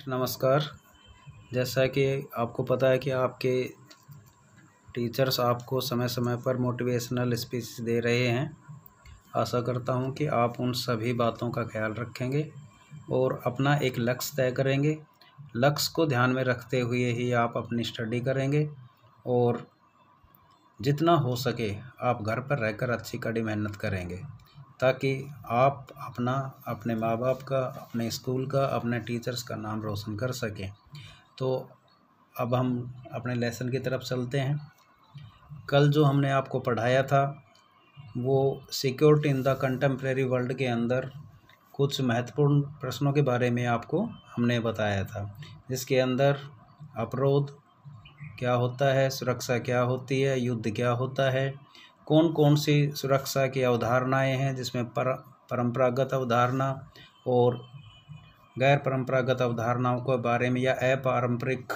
नमस्कार। जैसा कि आपको पता है कि आपके टीचर्स आपको समय समय पर मोटिवेशनल स्पीच दे रहे हैं। आशा करता हूं कि आप उन सभी बातों का ख्याल रखेंगे और अपना एक लक्ष्य तय करेंगे। लक्ष्य को ध्यान में रखते हुए ही आप अपनी स्टडी करेंगे और जितना हो सके आप घर पर रहकर अच्छी कड़ी मेहनत करेंगे, ताकि आप अपने माँ बाप का, अपने स्कूल का, अपने टीचर्स का नाम रोशन कर सकें। तो अब हम अपने लेसन की तरफ चलते हैं। कल जो हमने आपको पढ़ाया था वो security in the contemporary world के अंदर कुछ महत्वपूर्ण प्रश्नों के बारे में आपको हमने बताया था, जिसके अंदर अपराध क्या होता है, सुरक्षा क्या होती है, युद्ध क्या होता है, कौन कौन सी सुरक्षा की अवधारणाएं हैं, जिसमें परंपरागत अवधारणा और गैर परंपरागत अवधारणाओं के बारे में या अपारंपरिक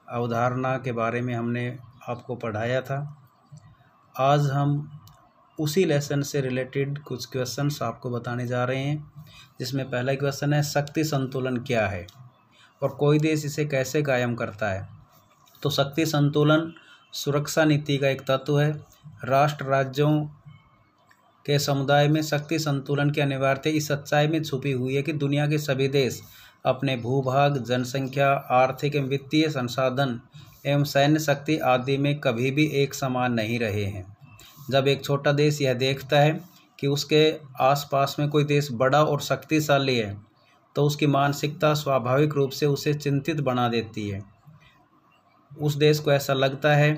अवधारणा के बारे में हमने आपको पढ़ाया था। आज हम उसी लेसन से रिलेटेड कुछ क्वेश्चंस आपको बताने जा रहे हैं, जिसमें पहला क्वेश्चन है शक्ति संतुलन क्या है और कोई देश इसे कैसे कायम करता है। तो शक्ति संतुलन सुरक्षा नीति का एक तत्व है। राष्ट्र राज्यों के समुदाय में शक्ति संतुलन की अनिवार्यता इस सच्चाई में छुपी हुई है कि दुनिया के सभी देश अपने भूभाग, जनसंख्या, आर्थिक एवं वित्तीय संसाधन एवं सैन्य शक्ति आदि में कभी भी एक समान नहीं रहे हैं। जब एक छोटा देश यह देखता है कि उसके आसपास में कोई देश बड़ा और शक्तिशाली है, तो उसकी मानसिकता स्वाभाविक रूप से उसे चिंतित बना देती है। उस देश को ऐसा लगता है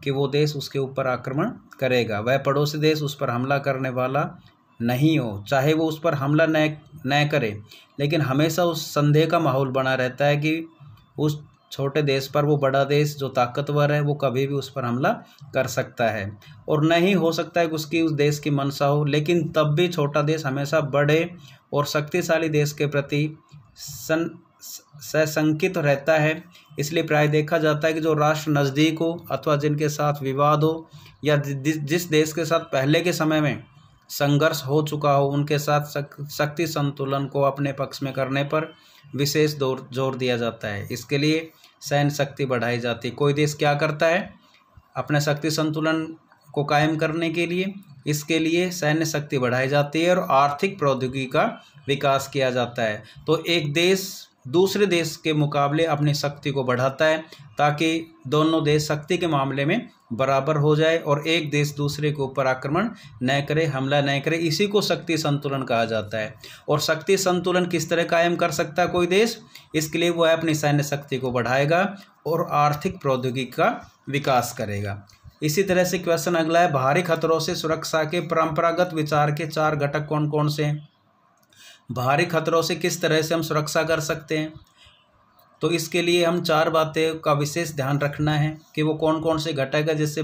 कि वो देश उसके ऊपर आक्रमण करेगा। वह पड़ोसी देश उस पर हमला करने वाला नहीं हो, चाहे वो उस पर हमला न करे, लेकिन हमेशा उस संदेह का माहौल बना रहता है कि उस छोटे देश पर वो बड़ा देश जो ताकतवर है वो कभी भी उस पर हमला कर सकता है। और नहीं हो सकता है कि उसकी उस देश की मंशा हो, लेकिन तब भी छोटा देश हमेशा बड़े और शक्तिशाली देश के प्रति सशंकित रहता है। इसलिए प्राय देखा जाता है कि जो राष्ट्र नज़दीक हो अथवा जिनके साथ विवाद हो या जिस देश के साथ पहले के समय में संघर्ष हो चुका हो, उनके साथ शक्ति संतुलन को अपने पक्ष में करने पर विशेष जोर दिया जाता है। इसके लिए सैन्य शक्ति बढ़ाई जाती है। कोई देश क्या करता है अपने शक्ति संतुलन को कायम करने के लिए, इसके लिए सैन्य शक्ति बढ़ाई जाती है और आर्थिक प्रौद्योगिकी का विकास किया जाता है। तो एक देश दूसरे देश के मुकाबले अपनी शक्ति को बढ़ाता है ताकि दोनों देश शक्ति के मामले में बराबर हो जाए और एक देश दूसरे के ऊपर आक्रमण न करे, हमला न करे। इसी को शक्ति संतुलन कहा जाता है। और शक्ति संतुलन किस तरह कायम कर सकता है कोई देश? इसके लिए वह अपनी सैन्य शक्ति को बढ़ाएगा और आर्थिक प्रौद्योगिकी का विकास करेगा। इसी तरह से क्वेश्चन अगला है, बाहरी खतरों से सुरक्षा के परंपरागत विचार के 4 घटक कौन कौन से हैं? बाहरी खतरों से किस तरह से हम सुरक्षा कर सकते हैं? तो इसके लिए हम 4 बातें का विशेष ध्यान रखना है कि वो कौन कौन से घटक है, जिससे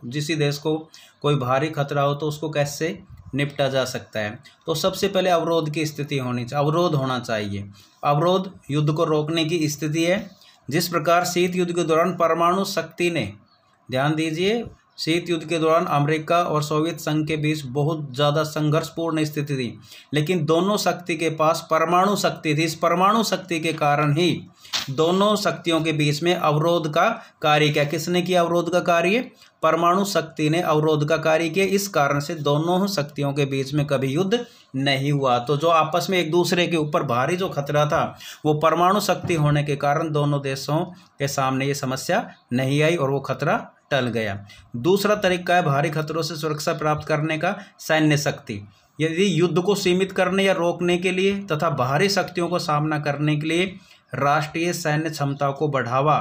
जिस देश को कोई भारी खतरा हो तो उसको कैसे निपटा जा सकता है। तो सबसे पहले अवरोध की स्थिति अवरोध होना चाहिए। अवरोध युद्ध को रोकने की स्थिति है। जिस प्रकार शीत युद्ध के दौरान परमाणु शक्ति ने, ध्यान दीजिए, शीत युद्ध के दौरान अमेरिका और सोवियत संघ के बीच बहुत ज़्यादा संघर्षपूर्ण स्थिति थी, लेकिन दोनों शक्ति के पास परमाणु शक्ति थी। इस परमाणु शक्ति के कारण ही दोनों शक्तियों के बीच में अवरोध का कार्य किया। किसने किया अवरोध का कार्य? परमाणु शक्ति ने अवरोध का कार्य किया। इस कारण से दोनों शक्तियों के बीच में कभी युद्ध नहीं हुआ। तो जो आपस में एक दूसरे के ऊपर भारी जो खतरा था वो परमाणु शक्ति होने के कारण दोनों देशों के सामने ये समस्या नहीं आई और वो खतरा टल गया। दूसरा तरीका है भारी खतरों से सुरक्षा प्राप्त करने का, सैन्य शक्ति। यदि युद्ध को सीमित करने या रोकने के लिए तथा बाहरी शक्तियों को सामना करने के लिए राष्ट्रीय सैन्य क्षमता को बढ़ावा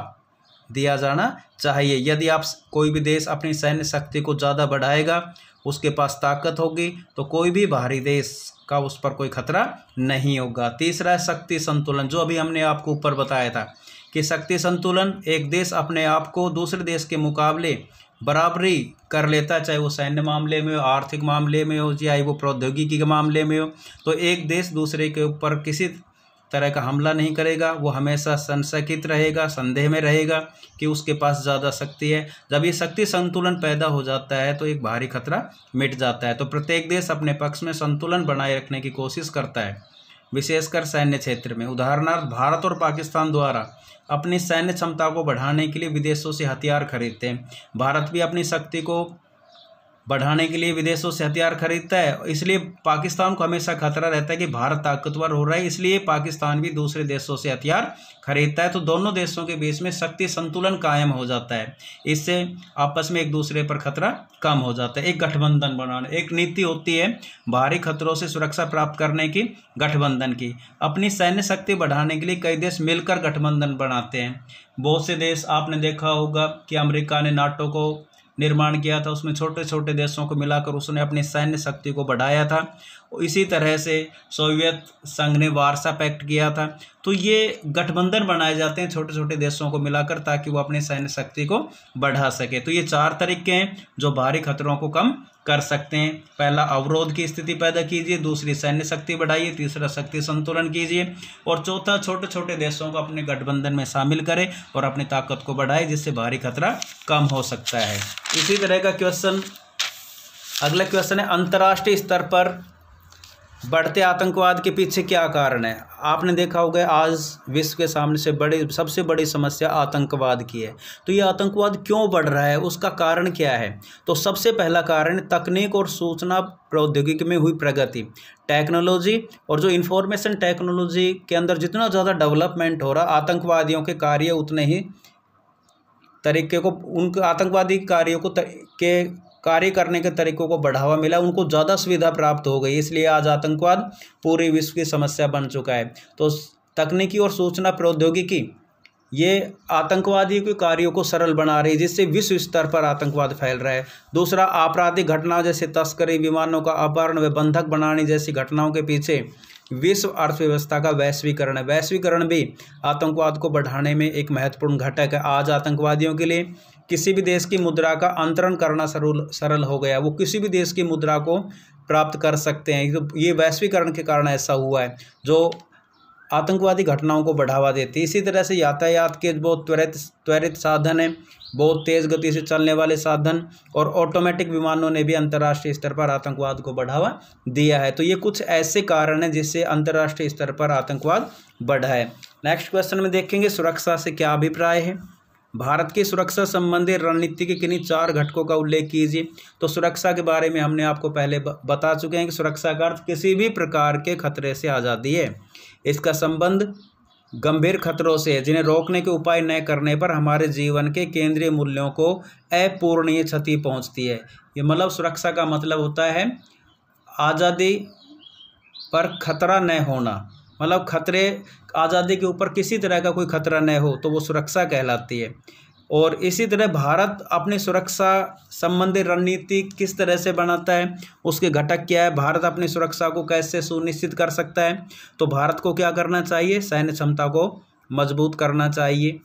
दिया जाना चाहिए। यदि आप कोई भी देश अपनी सैन्य शक्ति को ज़्यादा बढ़ाएगा, उसके पास ताकत होगी, तो कोई भी बाहरी देश का उस पर कोई खतरा नहीं होगा। तीसरा है शक्ति संतुलन, जो अभी हमने आपको ऊपर बताया था कि शक्ति संतुलन, एक देश अपने आप को दूसरे देश के मुकाबले बराबरी कर लेता है, चाहे वो सैन्य मामले में हो, आर्थिक मामले में हो, चाहे वो प्रौद्योगिकी के मामले में हो। तो एक देश दूसरे के ऊपर किसी तरह का हमला नहीं करेगा, वो हमेशा संशयित रहेगा, संदेह में रहेगा कि उसके पास ज़्यादा शक्ति है। जब ये शक्ति संतुलन पैदा हो जाता है तो एक भारी खतरा मिट जाता है। तो प्रत्येक देश अपने पक्ष में संतुलन बनाए रखने की कोशिश करता है। विशेषकर सैन्य क्षेत्र में। उदाहरणार्थ, भारत और पाकिस्तान द्वारा अपनी सैन्य क्षमता को बढ़ाने के लिए विदेशों से हथियार खरीदते हैं। भारत भी अपनी शक्ति को बढ़ाने के लिए विदेशों से हथियार खरीदता है, इसलिए पाकिस्तान को हमेशा खतरा रहता है कि भारत ताकतवर हो रहा है, इसलिए पाकिस्तान भी दूसरे देशों से हथियार खरीदता है। तो दोनों देशों के बीच में शक्ति संतुलन कायम हो जाता है, इससे आपस में एक दूसरे पर खतरा कम हो जाता है। एक गठबंधन बनाना, एक नीति होती है बाहरी खतरों से सुरक्षा प्राप्त करने की, गठबंधन की। अपनी सैन्य शक्ति बढ़ाने के लिए कई देश मिलकर गठबंधन बनाते हैं। बहुत से देश, आपने देखा होगा कि अमेरिका ने नाटो को निर्माण किया था, उसमें छोटे छोटे देशों को मिलाकर उसने अपनी सैन्य शक्ति को बढ़ाया था। इसी तरह से सोवियत संघ ने वार्सा पैक्ट किया था। तो ये गठबंधन बनाए जाते हैं छोटे छोटे देशों को मिलाकर, ताकि वो अपनी सैन्य शक्ति को बढ़ा सके। तो ये 4 तरीके हैं जो बाहरी खतरों को कम कर सकते हैं। पहला, अवरोध की स्थिति पैदा कीजिए। दूसरी, सैन्य शक्ति बढ़ाइए। तीसरा, शक्ति संतुलन कीजिए। और चौथा, छोटे छोटे देशों को अपने गठबंधन में शामिल करें और अपनी ताकत को बढ़ाए, जिससे बाहरी खतरा कम हो सकता है। इसी तरह का क्वेश्चन, अगला क्वेश्चन है, अंतर्राष्ट्रीय स्तर पर बढ़ते आतंकवाद के पीछे क्या कारण है। आपने देखा होगा आज विश्व के सामने से सबसे बड़ी समस्या आतंकवाद की है। तो ये आतंकवाद क्यों बढ़ रहा है, उसका कारण क्या है। तो सबसे पहला कारण तकनीक और सूचना प्रौद्योगिकी में हुई प्रगति। टेक्नोलॉजी और जो इंफॉर्मेशन टेक्नोलॉजी के अंदर जितना ज़्यादा डेवलपमेंट हो रहा, आतंकवादियों के कार्य उतने ही तरीके को, उनके आतंकवादी कार्यों को के कार्य करने के तरीकों को बढ़ावा मिला, उनको ज़्यादा सुविधा प्राप्त हो गई, इसलिए आज आतंकवाद पूरे विश्व की समस्या बन चुका है। तो तकनीकी और सूचना प्रौद्योगिकी ये आतंकवादी के कार्यों को सरल बना रही है, जिससे विश्व स्तर पर आतंकवाद फैल रहा है। दूसरा, आपराधिक घटनाओं जैसे तस्करी, विमानों का अपहरण व बंधक बनाने जैसी घटनाओं के पीछे विश्व अर्थव्यवस्था का वैश्वीकरण है। वैश्वीकरण भी आतंकवाद को बढ़ाने में एक महत्वपूर्ण घटक है। आज आतंकवादियों के लिए किसी भी देश की मुद्रा का अंतरण करना सरल हो गया, वो किसी भी देश की मुद्रा को प्राप्त कर सकते हैं। तो ये वैश्वीकरण के कारण ऐसा हुआ है, जो आतंकवादी घटनाओं को बढ़ावा देती है। इसी तरह से यातायात के बहुत त्वरित साधन हैं, बहुत तेज़ गति से चलने वाले साधन और ऑटोमेटिक विमानों ने भी अंतर्राष्ट्रीय स्तर पर आतंकवाद को बढ़ावा दिया है। तो ये कुछ ऐसे कारण हैं जिससे अंतर्राष्ट्रीय स्तर पर आतंकवाद बढ़ा है। नेक्स्ट क्वेश्चन में देखेंगे, सुरक्षा से क्या अभिप्राय है। भारत की सुरक्षा संबंधी रणनीति के किन्हीं 4 घटकों का उल्लेख कीजिए। तो सुरक्षा के बारे में हमने आपको पहले बता चुके हैं कि सुरक्षा का अर्थ किसी भी प्रकार के खतरे से आज़ादी है। इसका संबंध गंभीर खतरों से है, जिन्हें रोकने के उपाय न करने पर हमारे जीवन के केंद्रीय मूल्यों को अपूरणीय क्षति पहुंचती है। ये मतलब सुरक्षा का मतलब होता है आज़ादी पर खतरा न होना, मतलब खतरे, आज़ादी के ऊपर किसी तरह का कोई खतरा न हो, तो वो सुरक्षा कहलाती है। और इसी तरह भारत अपनी सुरक्षा संबंधी रणनीति किस तरह से बनाता है, उसके घटक क्या है, भारत अपनी सुरक्षा को कैसे सुनिश्चित कर सकता है। तो भारत को क्या करना चाहिए, सैन्य क्षमता को मजबूत करना चाहिए,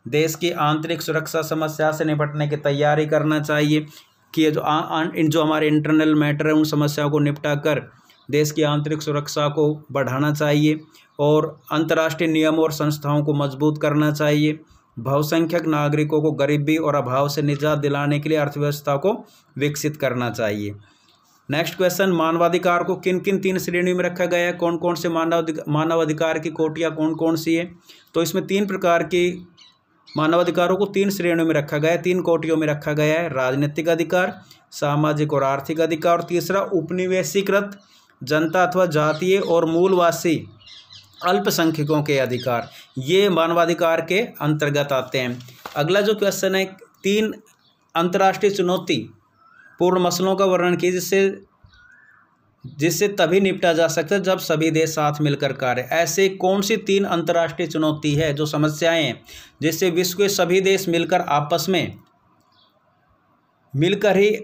देश की आंतरिक सुरक्षा समस्या से निपटने की तैयारी करना चाहिए कि जो हमारे इंटरनल मैटर है उन समस्याओं को निपटा कर देश की आंतरिक सुरक्षा को बढ़ाना चाहिए, और अंतर्राष्ट्रीय नियमों और संस्थाओं को मजबूत करना चाहिए। बहुसंख्यक नागरिकों को गरीबी और अभाव से निजात दिलाने के लिए अर्थव्यवस्था को विकसित करना चाहिए। नेक्स्ट क्वेश्चन, मानवाधिकार को किन किन 3 श्रेणियों में रखा गया है, कौन कौन से मानवाधिकार की कोटियाँ कौन कौन सी है। तो इसमें 3 प्रकार की मानवाधिकारों को 3 श्रेणियों में रखा गया है, 3 कोटियों में रखा गया है। राजनीतिक अधिकार, सामाजिक और आर्थिक अधिकार, और तीसरा उपनिवेशीकृत जनता अथवा जातीय और मूलवासी अल्पसंख्यकों के अधिकार, ये मानवाधिकार के अंतर्गत आते हैं। अगला जो क्वेश्चन है, 3 अंतर्राष्ट्रीय चुनौती पूर्ण मसलों का वर्णन कीजिए जिससे तभी निपटा जा सकता है जब सभी देश साथ मिलकर कार्य। ऐसे कौन सी 3 अंतर्राष्ट्रीय चुनौती है, जो समस्याएं हैं, जिससे विश्व के सभी देश मिलकर आपस में मिलकर ही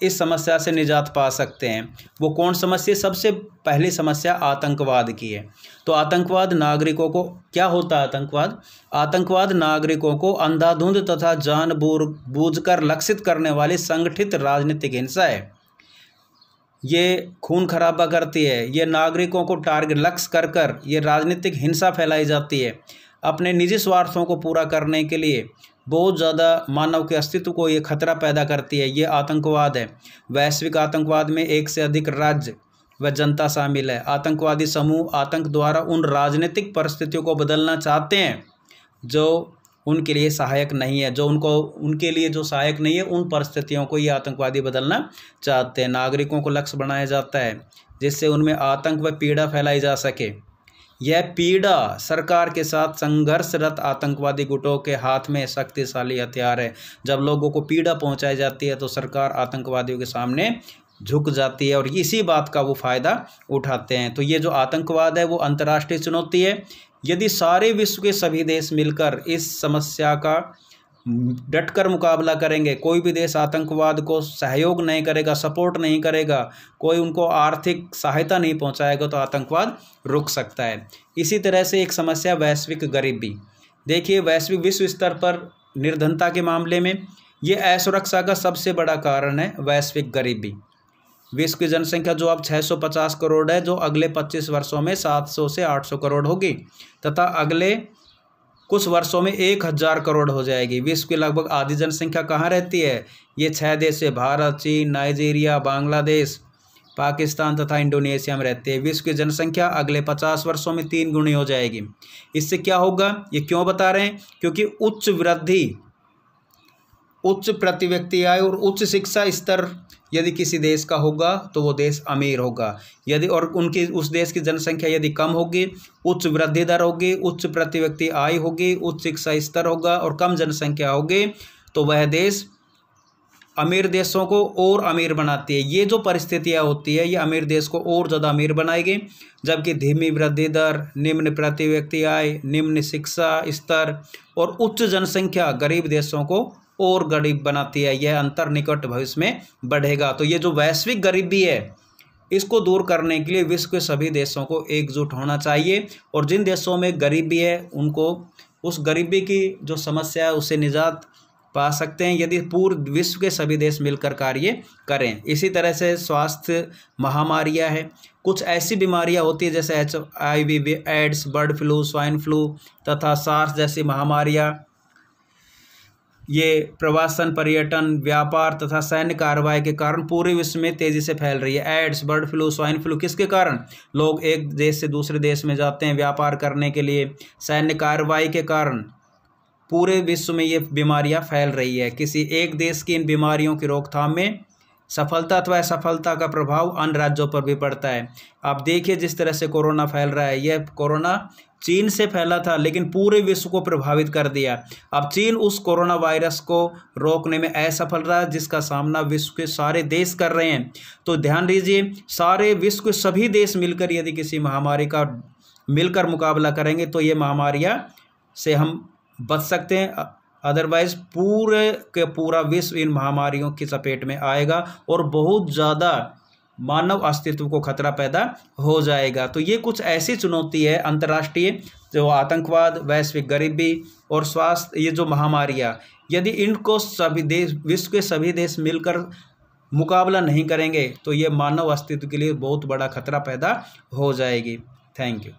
इस समस्या से निजात पा सकते हैं। वो कौन समस्या? सबसे पहली समस्या आतंकवाद की है। तो आतंकवाद नागरिकों को, क्या होता है आतंकवाद? आतंकवाद नागरिकों को अंधाधुंध तथा जानबूझकर लक्षित करने वाली संगठित राजनीतिक हिंसा है। ये खून खराबा करती है, ये नागरिकों को टारगेट लक्ष्य कर कर ये राजनीतिक हिंसा फैलाई जाती है अपने निजी स्वार्थों को पूरा करने के लिए। बहुत ज़्यादा मानव के अस्तित्व को ये खतरा पैदा करती है, ये आतंकवाद है। वैश्विक आतंकवाद में एक से अधिक राज्य व जनता शामिल है। आतंकवादी समूह आतंक द्वारा उन राजनीतिक परिस्थितियों को बदलना चाहते हैं जो उनके लिए सहायक नहीं है, जो उनके लिए जो सहायक नहीं है, उन परिस्थितियों को ये आतंकवादी बदलना चाहते हैं। नागरिकों को लक्ष्य बनाया जाता है जिससे उनमें आतंक व पीड़ा फैलाई जा सके। यह पीड़ा सरकार के साथ संघर्षरत आतंकवादी गुटों के हाथ में शक्तिशाली हथियार है। जब लोगों को पीड़ा पहुंचाई जाती है तो सरकार आतंकवादियों के सामने झुक जाती है और इसी बात का वो फ़ायदा उठाते हैं। तो ये जो आतंकवाद है वो अंतर्राष्ट्रीय चुनौती है। यदि सारे विश्व के सभी देश मिलकर इस समस्या का डटकर मुकाबला करेंगे, कोई भी देश आतंकवाद को सहयोग नहीं करेगा, सपोर्ट नहीं करेगा, कोई उनको आर्थिक सहायता नहीं पहुंचाएगा, तो आतंकवाद रुक सकता है। इसी तरह से एक समस्या वैश्विक गरीबी। देखिए, वैश्विक विश्व स्तर पर निर्धनता के मामले में ये असुरक्षा का सबसे बड़ा कारण है वैश्विक गरीबी। विश्व की जनसंख्या जो अब 650 करोड़ है, जो अगले 25 वर्षों में 700 से 800 करोड़ होगी तथा अगले कुछ वर्षों में 1000 करोड़ हो जाएगी। विश्व की लगभग आधी जनसंख्या कहाँ रहती है? ये 6 देश है, भारत, चीन, नाइजीरिया, बांग्लादेश, पाकिस्तान तथा इंडोनेशिया में रहती है। विश्व की जनसंख्या अगले 50 वर्षों में 3 गुनी हो जाएगी। इससे क्या होगा, ये क्यों बता रहे हैं? क्योंकि उच्च वृद्धि, उच्च प्रति व्यक्ति आय और उच्च शिक्षा स्तर यदि किसी देश का होगा तो वो देश अमीर होगा। यदि और उनकी उस देश की जनसंख्या यदि कम होगी, उच्च वृद्धि दर होगी, उच्च प्रति व्यक्ति आय होगी, उच्च शिक्षा स्तर होगा और कम जनसंख्या होगी, तो वह देश अमीर देशों को और अमीर बनाती है। ये जो परिस्थितियाँ होती है ये अमीर देश को और ज़्यादा अमीर बनाएगी, जबकि धीमी वृद्धि दर, निम्न प्रति व्यक्ति आय, निम्न शिक्षा स्तर और उच्च जनसंख्या गरीब देशों को और गरीब बनाती है। यह अंतर निकट भविष्य में बढ़ेगा। तो ये जो वैश्विक गरीबी है इसको दूर करने के लिए विश्व के सभी देशों को एकजुट होना चाहिए और जिन देशों में गरीबी है उनको उस गरीबी की जो समस्या है उससे निजात पा सकते हैं यदि पूरे विश्व के सभी देश मिलकर कार्य करें। इसी तरह से स्वास्थ्य महामारियां हैं, कुछ ऐसी बीमारियां होती है जैसे HIV, AIDS, bird flu, swine flu तथा सार्स जैसी महामारियां। ये प्रवासन, पर्यटन, व्यापार तथा सैन्य कार्रवाई के कारण पूरे विश्व में तेज़ी से फैल रही है। AIDS, bird flu, swine flu किसके कारण? लोग एक देश से दूसरे देश में जाते हैं व्यापार करने के लिए। सैन्य कार्रवाई के कारण पूरे विश्व में ये बीमारियां फैल रही है। किसी एक देश की इन बीमारियों की रोकथाम में सफलता अथवा असफलता का प्रभाव अन्य राज्यों पर भी पड़ता है। आप देखिए जिस तरह से कोरोना फैल रहा है, यह कोरोना चीन से फैला था लेकिन पूरे विश्व को प्रभावित कर दिया। अब चीन उस कोरोना वायरस को रोकने में असफल रहा जिसका सामना विश्व के सारे देश कर रहे हैं। तो ध्यान दीजिए, सारे विश्व के सभी देश मिलकर यदि किसी महामारी का मिलकर मुकाबला करेंगे तो ये महामारियां से हम बच सकते हैं, अदरवाइज पूरे के पूरा विश्व इन महामारियों की चपेट में आएगा और बहुत ज़्यादा मानव अस्तित्व को खतरा पैदा हो जाएगा। तो ये कुछ ऐसी चुनौती है अंतर्राष्ट्रीय, जो आतंकवाद, वैश्विक गरीबी और स्वास्थ्य, ये जो महामारियाँ, यदि इनको सभी देश, विश्व के सभी देश मिलकर मुकाबला नहीं करेंगे तो ये मानव अस्तित्व के लिए बहुत बड़ा खतरा पैदा हो जाएगी। Thank you.